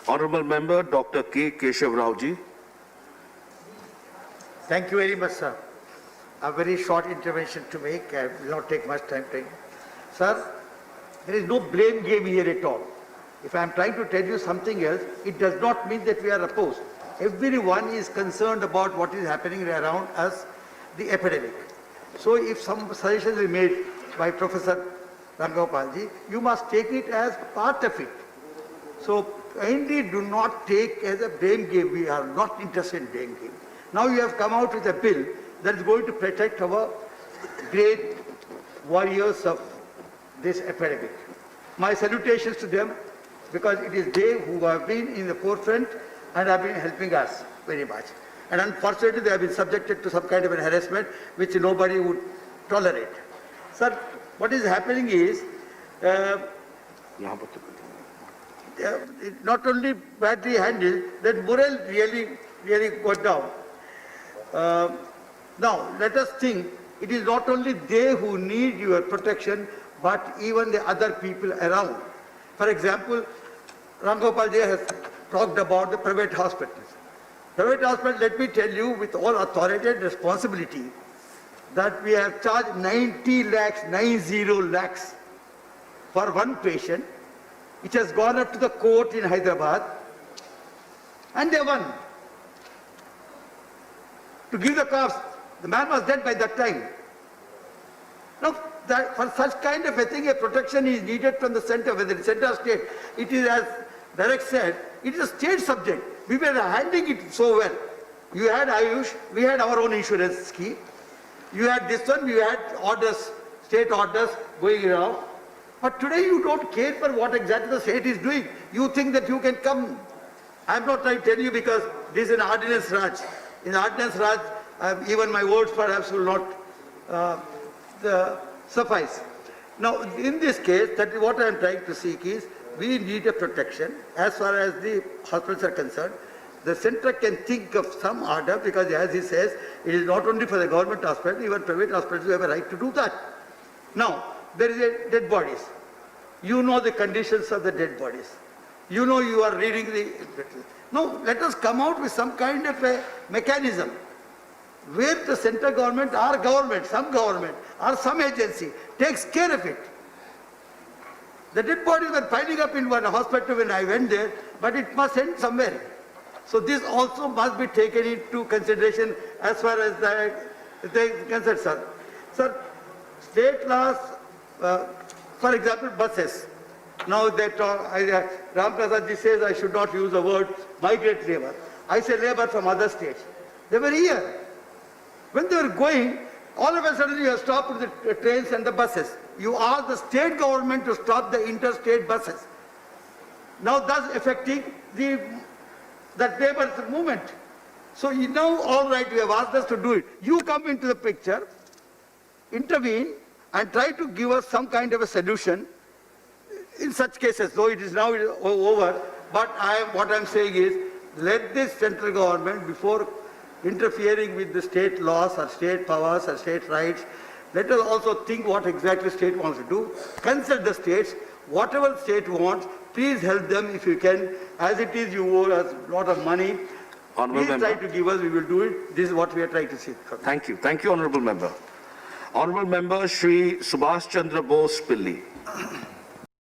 Honourable Member Dr. K. Keshav Rao ji. Thank you very much, sir. A very short intervention to make. I will not take much time. Sir, there is no blame game here at all. If I am trying to tell you something else, it does not mean that we are opposed. Everyone is concerned about what is happening around us, the epidemic. So if some suggestions are made by Professor Rangapalji, you must take it as part of it. So kindly do not take as a blame game. We are not interested in blame game. Now you have come out with a bill that is going to protect our great warriors of this epidemic. My salutations to them, because it is they who have been in the forefront and have been helping us very much. And unfortunately, they have been subjected to some kind of an harassment which nobody would tolerate. Sir, what is happening is, not only badly handled, that morale really got down. Now, let us think, it is not only they who need your protection, but even the other people around. For example, Rangapalji has talked about the private hospitals. Private hospitals, let me tell you with all authority and responsibility, that we have charged 90 lakhs for one patient, which has gone up to the court in Hyderabad, and they won. To give the cost, the man was dead by that time. Now, for such kind of a thing, a protection is needed from the center, whether it's center or state. It is, as Derek said, it is a state subject. We were handling it so well. You had Ayush, we had our own insurance scheme. You had this one, we had orders, state orders going around. But today you don't care for what exactly the state is doing. You think that you can come. I'm not trying to tell you because this is an ordinance Raj. In ordinance Raj, even my words perhaps will not suffice. Now, in this case, that is what I am trying to seek is, we need a protection as far as the hospitals are concerned. The center can think of some order because, as he says, it is not only for the government hospital, even private hospitals, you have a right to do that. Now, there is a dead bodies. You know the conditions of the dead bodies. You know you are reading the... No, let us come out with some kind of a mechanism where the central government or some agency takes care of it. The dead bodies were piling up in one hospital when I went there, but it must end somewhere. So this also must be taken into consideration as far as the concerned, sir. Sir, state laws, for example, buses. Now that Ram Prasad ji says I should not use the word migrant labor. I say labor from other states. They were here. When they were going, all of a sudden you have stopped the trains and the buses. You ask the state government to stop the interstate buses. Now thus affecting that labor movement. So you know, all right, you have asked us to do it. You come into the picture, intervene and try to give us some kind of a solution in such cases, though it is now over. But what I am saying is, let this central government, before interfering with the state laws or state powers or state rights, let us also think what exactly state wants to do. Consult the states. Whatever state wants, please help them if you can. As it is, you owe us a lot of money. Please try to give us, we will do it. This is what we are trying to see. Thank you. Thank you, Honourable Member. Honourable Member Shri Subhash Chandra Bose Pilli.